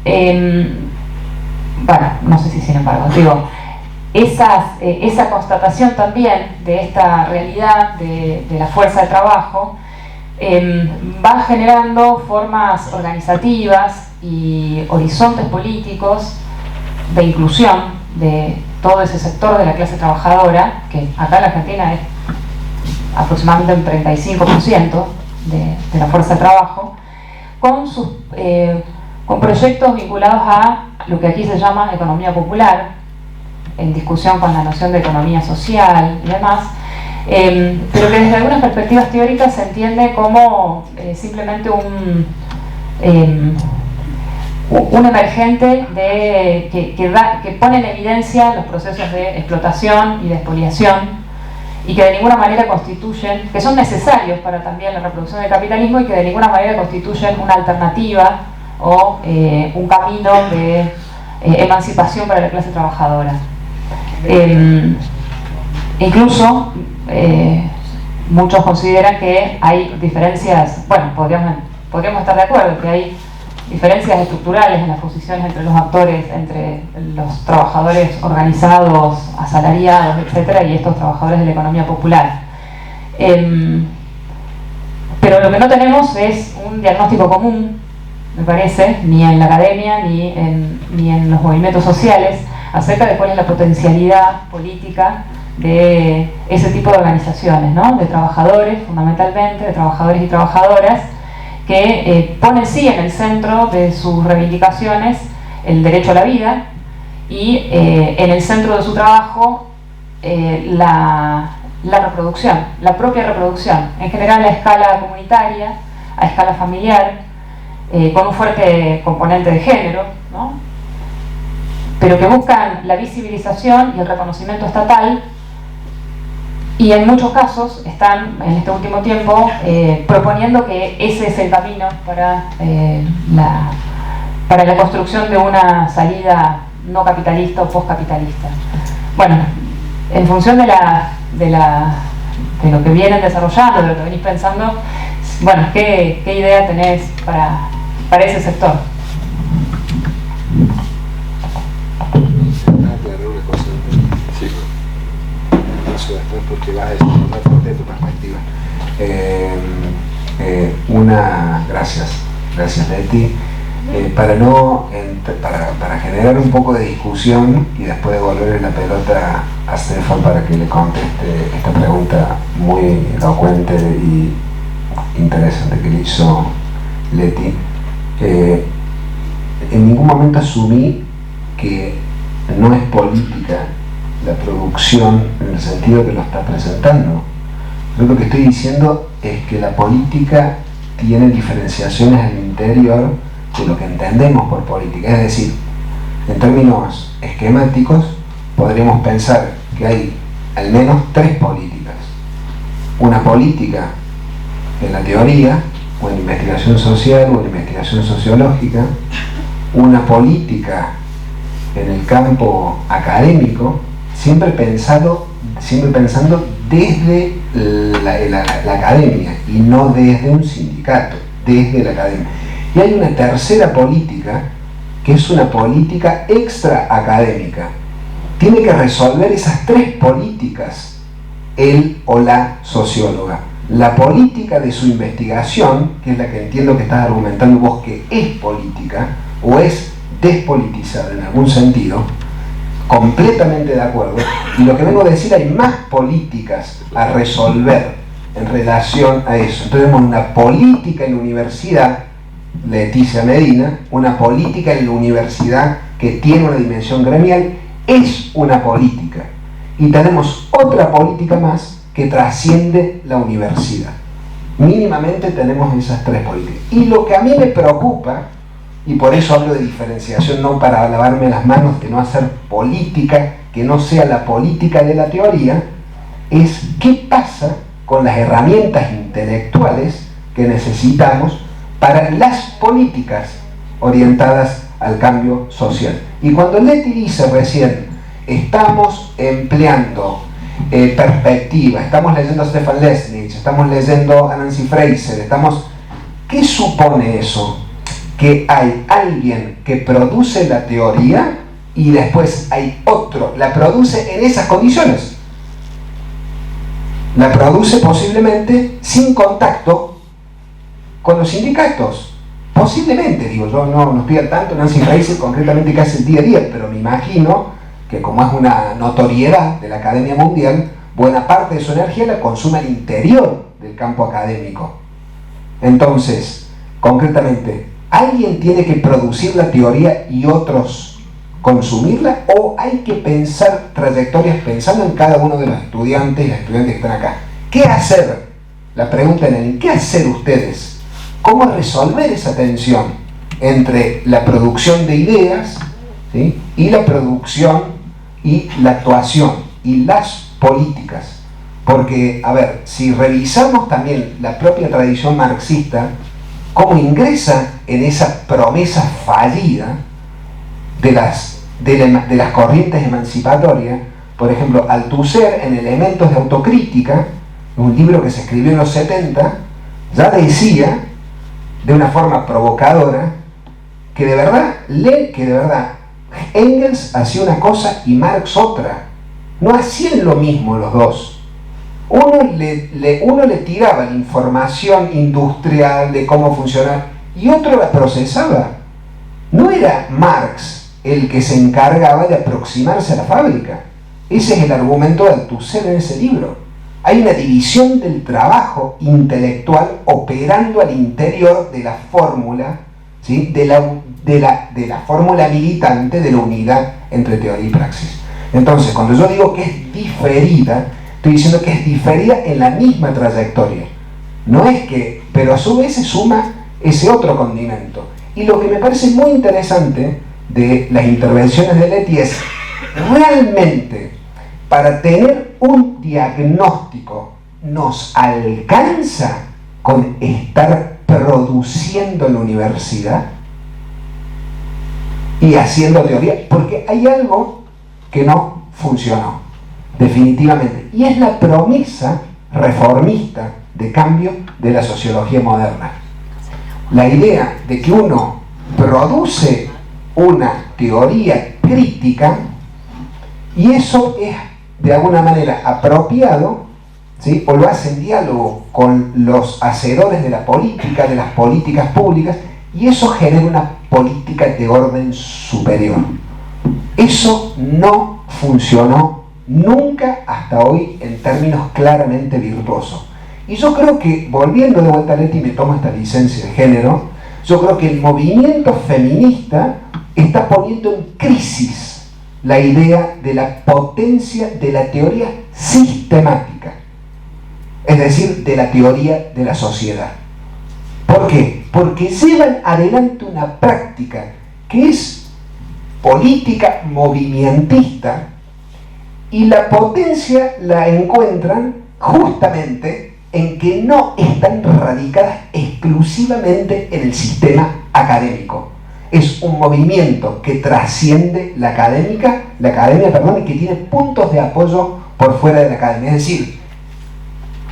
bueno, no sé si sin embargo, digo, esa constatación también de esta realidad de la fuerza de trabajo va generando formas organizativas y horizontes políticos de inclusión de todo ese sector de la clase trabajadora, que acá en la Argentina es aproximadamente un 35% de la fuerza de trabajo, con proyectos vinculados a lo que aquí se llama economía popular, en discusión con la noción de economía social y demás, pero que desde algunas perspectivas teóricas se entiende como simplemente un emergente que pone en evidencia los procesos de explotación y de expoliación, y que de ninguna manera constituyen, que son necesarios para también la reproducción del capitalismo, y que de ninguna manera constituyen una alternativa o un camino de emancipación para la clase trabajadora. Incluso muchos consideran que hay diferencias, bueno, podríamos estar de acuerdo que hay diferencias estructurales en las posiciones entre los actores, entre los trabajadores organizados, asalariados, etcétera, y estos trabajadores de la economía popular. Pero lo que no tenemos es un diagnóstico común, me parece, ni en la academia ni en los movimientos sociales, acerca de cuál es la potencialidad política de ese tipo de organizaciones, ¿no? De trabajadores, fundamentalmente, de trabajadores y trabajadoras, que ponen sí en el centro de sus reivindicaciones el derecho a la vida y en el centro de su trabajo la reproducción, la propia reproducción, en general a escala comunitaria, a escala familiar, con un fuerte componente de género, ¿no? Pero que buscan la visibilización y el reconocimiento estatal, y en muchos casos están, en este último tiempo, proponiendo que ese es el camino para la construcción de una salida no capitalista o postcapitalista. Bueno, en función de lo que vienen desarrollando, de lo que venís pensando, bueno, ¿qué idea tenés para ese sector? Después porque vas a desarrollar parte de tu perspectiva. Gracias Leti. Para generar un poco de discusión y después devolverle la pelota a Stefan para que le conteste esta pregunta muy elocuente y interesante que le hizo Leti. En ningún momento asumí que no es política la producción en el sentido que lo está presentando. Yo lo que estoy diciendo es que la política tiene diferenciaciones al interior de lo que entendemos por política. Es decir, en términos esquemáticos podríamos pensar que hay al menos tres políticas. Una política en la teoría o en investigación social o en investigación sociológica, una política en el campo académico, siempre pensando desde la academia y no desde un sindicato, desde la academia. Y hay una tercera política que es una política extra académica. Tiene que resolver esas tres políticas él o la socióloga. La política de su investigación, que es la que entiendo que estás argumentando vos que es política o es despolitizada en algún sentido, completamente de acuerdo, y lo que vengo a decir, hay más políticas a resolver en relación a eso. Entonces tenemos una política en la universidad, Leticia Medina, una política en la universidad que tiene una dimensión gremial, es una política, y tenemos otra política más que trasciende la universidad. Mínimamente tenemos esas tres políticas, y lo que a mí me preocupa, y por eso hablo de diferenciación, no para lavarme las manos, de no hacer política que no sea la política de la teoría, es qué pasa con las herramientas intelectuales que necesitamos para las políticas orientadas al cambio social. Y cuando Leti dice recién, estamos empleando perspectiva, estamos leyendo a Stefan Lesnich, estamos leyendo a Nancy Fraser, ¿qué supone eso? Que hay alguien que produce la teoría y después hay otro, la produce en esas condiciones. La produce posiblemente sin contacto con los sindicatos. Posiblemente, digo, yo no estoy al tanto, Nancy Fraser concretamente que hace el día a día, pero me imagino que como es una notoriedad de la Academia Mundial, buena parte de su energía la consume al interior del campo académico. Entonces, concretamente, ¿alguien tiene que producir la teoría y otros consumirla? ¿O hay que pensar trayectorias pensando en cada uno de los estudiantes y las estudiantes que están acá? ¿Qué hacer? La pregunta en ¿qué hacer ustedes? ¿Cómo resolver esa tensión entre la producción de ideas, ¿sí?, y la producción y la actuación y las políticas? Porque, a ver, si revisamos también la propia tradición marxista, cómo ingresa en esa promesa fallida de las corrientes emancipatorias, por ejemplo, Althusser en Elementos de Autocrítica un libro que se escribió en los 70, ya decía, de una forma provocadora, que de verdad Engels hacía una cosa y Marx otra. No hacían lo mismo los dos. Uno le tiraba la información industrial de cómo funcionaba y otro la procesaba. No era Marx el que se encargaba de aproximarse a la fábrica. Ese es el argumento de Althusser en ese libro. Hay una división del trabajo intelectual operando al interior de la fórmula, ¿sí? de la fórmula militante de la unidad entre teoría y praxis. Entonces, cuando yo digo que es diferida, estoy diciendo que es diferida en la misma trayectoria. No es que, pero a su vez se suma ese otro condimento. Y lo que me parece muy interesante de las intervenciones de Leti es realmente, para tener un diagnóstico, ¿nos alcanza con estar produciendo en la universidad y haciendo teoría? Porque hay algo que no funcionó, definitivamente, y es la promesa reformista de cambio de la sociología moderna. La idea de que uno produce una teoría crítica y eso es de alguna manera apropiado, ¿sí? O lo hace en diálogo con los hacedores de la política, de las políticas públicas, y eso genera una política de orden superior. Eso no funcionó nunca hasta hoy en términos claramente virtuosos. Y yo creo que, volviendo de vuelta a Leti, me tomo esta licencia de género, yo creo que el movimiento feminista está poniendo en crisis la idea de la potencia de la teoría sistemática, es decir, de la teoría de la sociedad. ¿Por qué? Porque llevan adelante una práctica que es política movimentista y la potencia la encuentran justamente en que no están radicadas exclusivamente en el sistema académico. Es un movimiento que trasciende la academia, y que tiene puntos de apoyo por fuera de la academia. Es decir,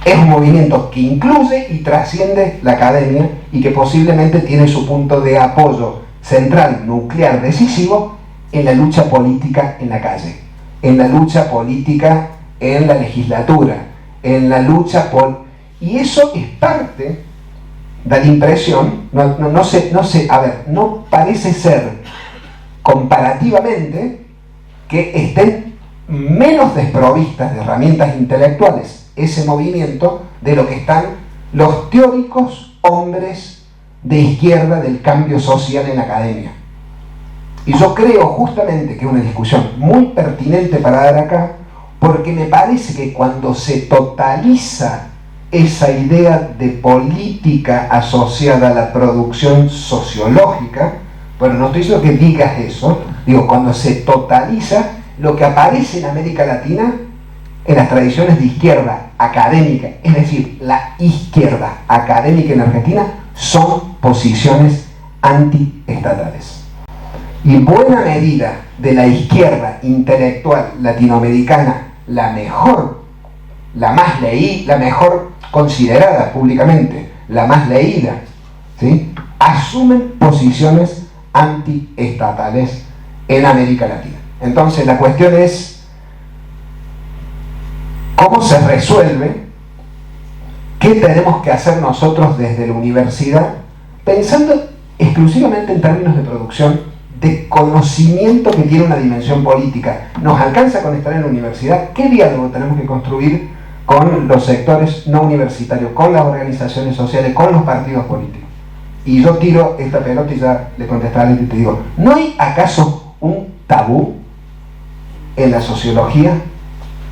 es un movimiento que incluye y trasciende la academia y que posiblemente tiene su punto de apoyo central, nuclear, decisivo en la lucha política en la calle, en la lucha política en la legislatura, en la lucha y eso es parte, da la impresión, no parece ser comparativamente que estén menos desprovistas de herramientas intelectuales ese movimiento de lo que están los teóricos hombres de izquierda del cambio social en la academia. Y yo creo justamente que es una discusión muy pertinente para dar acá, porque me parece que cuando se totaliza esa idea de política asociada a la producción sociológica, bueno, no estoy diciendo que digas eso, digo, cuando se totaliza, lo que aparece en América Latina, en las tradiciones de izquierda académica, es decir, la izquierda académica en Argentina, son posiciones antiestatales. Y buena medida de la izquierda intelectual latinoamericana, la mejor considerada públicamente, la más leída, ¿sí? Asumen posiciones antiestatales en América Latina. Entonces la cuestión es cómo se resuelve, qué tenemos que hacer nosotros desde la universidad, pensando exclusivamente en términos de producción, de conocimiento que tiene una dimensión política. ¿Nos alcanza con estar en la universidad? ¿Qué diálogo tenemos que construir con los sectores no universitarios, con las organizaciones sociales, con los partidos políticos? Y yo tiro esta pelota y ya le contestaré y te digo, ¿no hay acaso un tabú en la sociología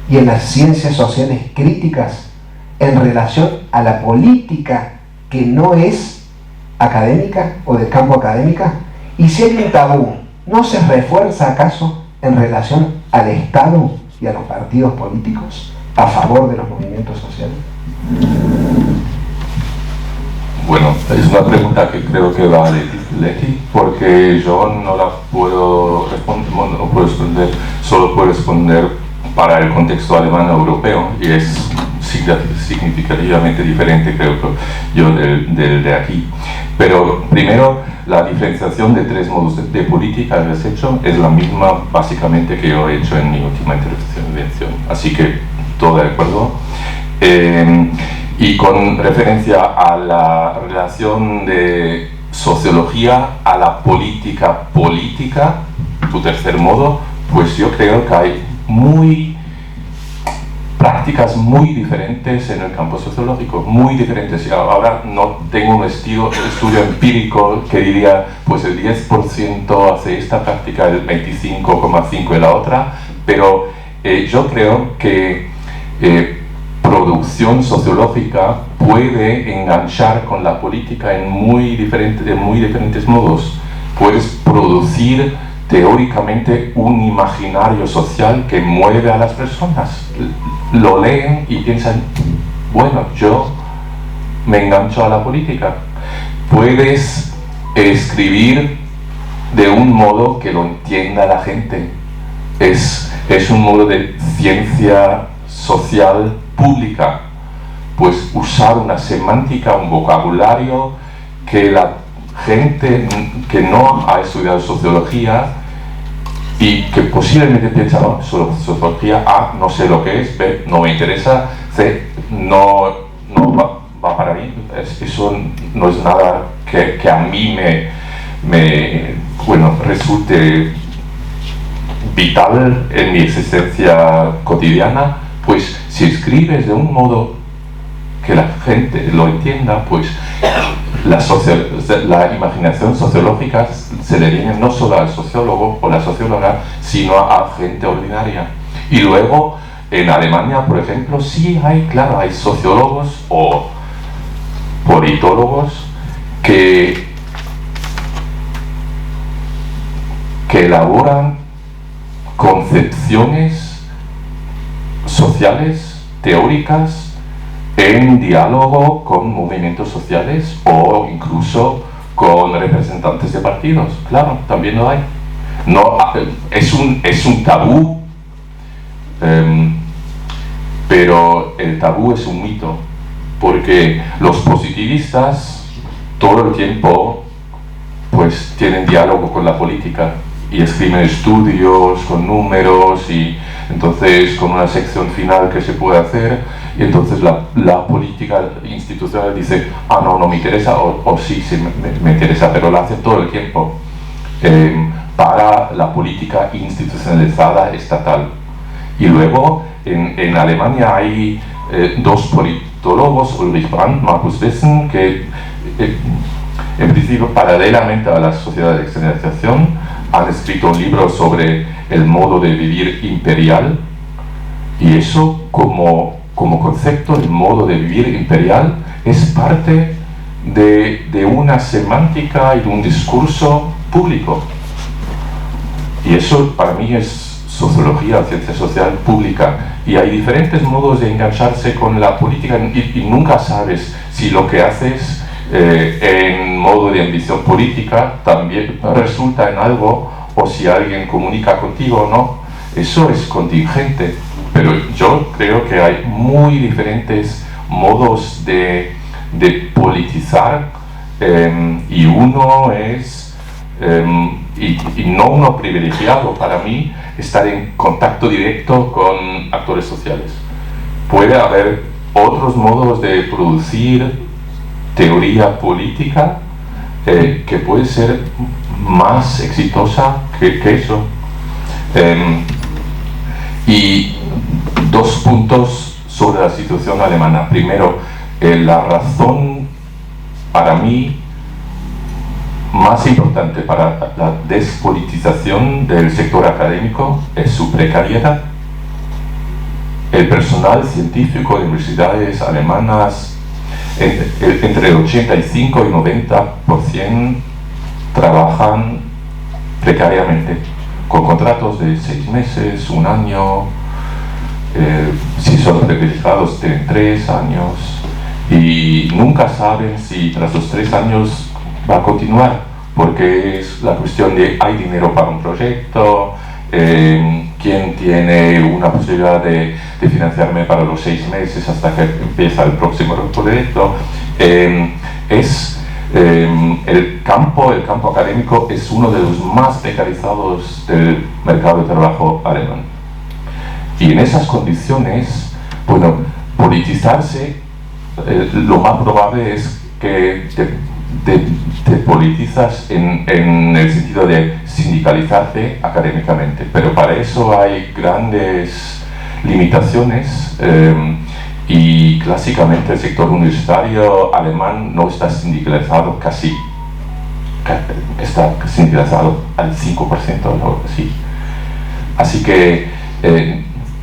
y en las ciencias sociales críticas en relación a la política que no es académica o del campo académica? Y si hay un tabú, ¿no se refuerza acaso en relación al Estado y a los partidos políticos a favor de los movimientos sociales? Bueno, es una pregunta que creo que va a Leti, porque yo no la puedo responder, bueno, no puedo responder, solo puedo responder para el contexto alemán europeo, y es, sí significativamente diferente, creo yo, del de aquí. Pero primero, la diferenciación de tres modos de política que has hecho es la misma básicamente que yo he hecho en mi última intervención. Así que todo de acuerdo. Y con referencia a la relación de sociología a la política, tu tercer modo, pues yo creo que hay prácticas muy diferentes en el campo sociológico, muy diferentes. Y ahora no tengo un estudio empírico que diría, pues el 10% hace esta práctica, el 25,5% de la otra, pero yo creo que producción sociológica puede enganchar con la política en muy diferentes modos. Puedes producir teóricamente un imaginario social que mueve a las personas. Lo leen y piensan, bueno, yo me engancho a la política. Puedes escribir de un modo que lo entienda la gente. Es un modo de ciencia social pública, pues usar una semántica, un vocabulario que la gente que no ha estudiado sociología y que posiblemente piensa, no, sociología, A, no sé lo que es, B, no me interesa, C, no va para mí, eso no es nada que a mí me resulte vital en mi existencia cotidiana. Pues si escribes de un modo que la gente lo entienda, pues la imaginación sociológica se le viene no solo al sociólogo o la socióloga, sino a gente ordinaria. Y luego, en Alemania, por ejemplo, sí hay sociólogos o politólogos que elaboran concepciones sociales, teóricas, en diálogo con movimientos sociales o incluso con representantes de partidos. Claro, también lo hay. No, es un tabú, pero el tabú es un mito, porque los positivistas todo el tiempo pues tienen diálogo con la política y escriben estudios con números y entonces con una sección final que se puede hacer, y entonces la política institucional dice, no me interesa, o sí, me interesa, pero lo hace todo el tiempo para la política institucionalizada estatal. Y luego en Alemania hay dos politólogos, Ulrich Brandt, Markus Wissen, que en principio paralelamente a la sociedad de externalización han escrito un libro sobre el modo de vivir imperial, y eso como concepto, el modo de vivir imperial es parte de una semántica y de un discurso público, y eso para mí es sociología, ciencia social pública. Y hay diferentes modos de engancharse con la política y nunca sabes si lo que haces en modo de ambición política también resulta en algo, o si alguien comunica contigo o no. Eso es contingente, pero yo creo que hay muy diferentes modos de politizar, y uno es, y no uno privilegiado para mí, estar en contacto directo con actores sociales. Puede haber otros modos de producir teoría política que puede ser más exitosa que eso. Y dos puntos sobre la situación alemana. Primero, la razón para mí más importante para la despolitización del sector académico es su precariedad. El personal científico de universidades alemanas, entre el 85 y 90% trabajan precariamente, con contratos de 6 meses, 1 año, si son privilegiados tienen 3 años, y nunca saben si tras los 3 años va a continuar, porque es la cuestión de hay dinero para un proyecto, quién tiene una posibilidad de de financiarme para los 6 meses hasta que empieza el próximo proyecto. El campo académico es uno de los más precarizados del mercado de trabajo alemán. Y en esas condiciones, bueno, politizarse, lo más probable es que te politizas en el sentido de sindicalizarte académicamente, pero para eso hay grandes limitaciones y clásicamente el sector universitario alemán no está sindicalizado está sindicalizado al 5% o algo así. Así que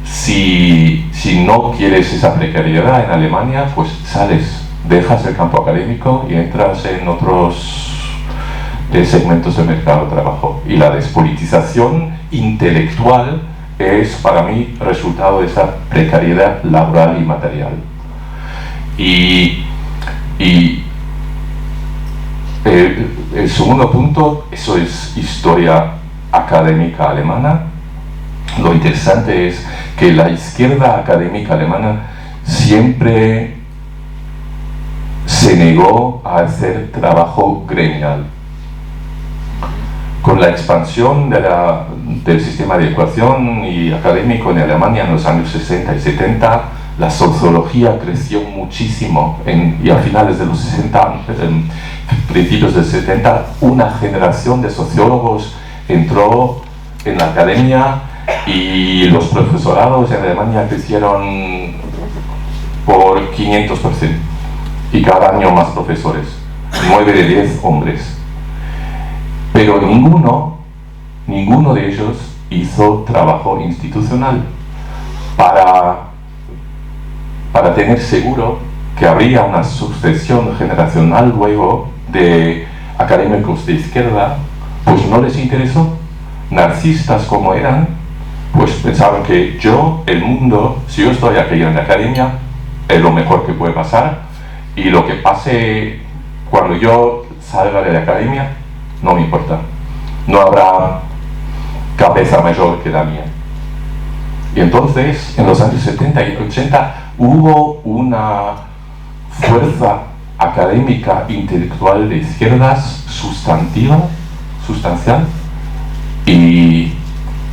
si no quieres esa precariedad en Alemania, pues sales, dejas el campo académico y entras en otros segmentos del mercado de trabajo. Y la despolitización intelectual es para mí resultado de esa precariedad laboral y material. Y el segundo punto, eso es historia académica alemana. Lo interesante es que la izquierda académica alemana siempre se negó a hacer trabajo gremial. Con la expansión del sistema de educación y académico en Alemania en los años 60 y 70, la sociología creció muchísimo y a finales de los 60, principios del 70, una generación de sociólogos entró en la academia y los profesorados en Alemania crecieron por 500% y cada año más profesores, 9 de 10 hombres. Pero ninguno de ellos hizo trabajo institucional para tener seguro que habría una sucesión generacional luego de académicos de izquierda. Pues no les interesó. Narcisistas como eran, pues pensaban que el mundo, si yo estoy aquí en la academia, es lo mejor que puede pasar, y lo que pase cuando yo salga de la academia no me importa, no habrá cabeza mayor que la mía. Y entonces en los años 70 y 80 hubo una fuerza académica intelectual de izquierdas sustancial, y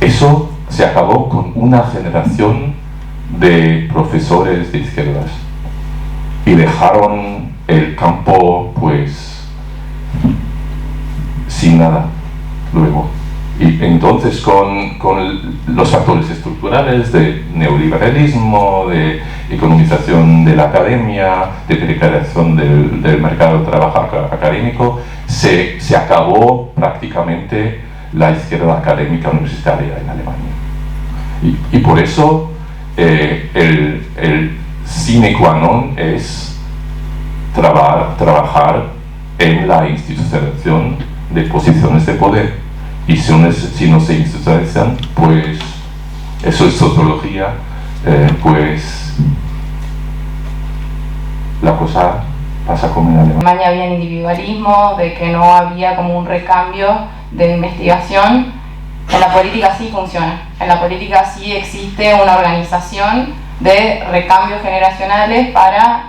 eso se acabó con una generación de profesores de izquierdas y dejaron el campo pues sin nada luego. Y entonces con los factores estructurales de neoliberalismo, de economización de la academia, de precarización del mercado de trabajo académico, se acabó prácticamente la izquierda académica universitaria en Alemania. Y por eso el sine qua non es trabajar en la institucionalización de posiciones de poder. Y si no se institucionalizan, pues eso es sociología, pues la cosa pasa como en Alemania. En Alemania había individualismo, de que no había como un recambio de investigación. En la política sí funciona, en la política sí existe una organización de recambios generacionales para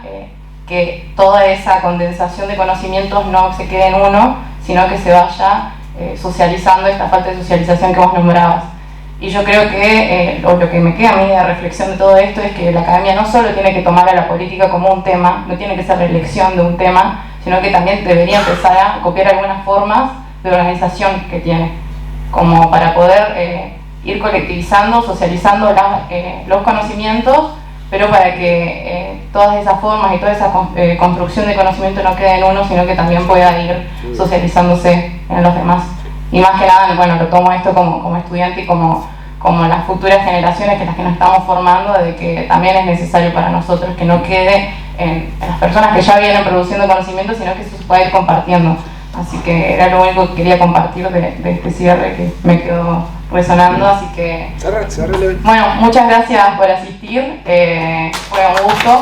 que toda esa condensación de conocimientos no se quede en uno, sino que se vaya socializando, esta falta de socialización que vos nombrabas. Y yo creo que lo que me queda a mí de reflexión de todo esto es que la academia no solo tiene que tomar a la política como un tema, no tiene que ser la elección de un tema, sino que también debería empezar a copiar algunas formas de organización que tiene, como para poder ir colectivizando, socializando los conocimientos, pero para que todas esas formas y toda esa construcción de conocimiento no quede en uno, sino que también pueda ir socializándose en los demás. Y más que nada, bueno, lo tomo esto como estudiante y como las futuras generaciones, que las que nos estamos formando, de que también es necesario para nosotros que no quede en las personas que ya vienen produciendo conocimiento, sino que eso se pueda ir compartiendo. Así que era lo único que quería compartir de este cierre que me quedó resonando, así que... Cerrale. Bueno, muchas gracias por asistir, fue un gusto.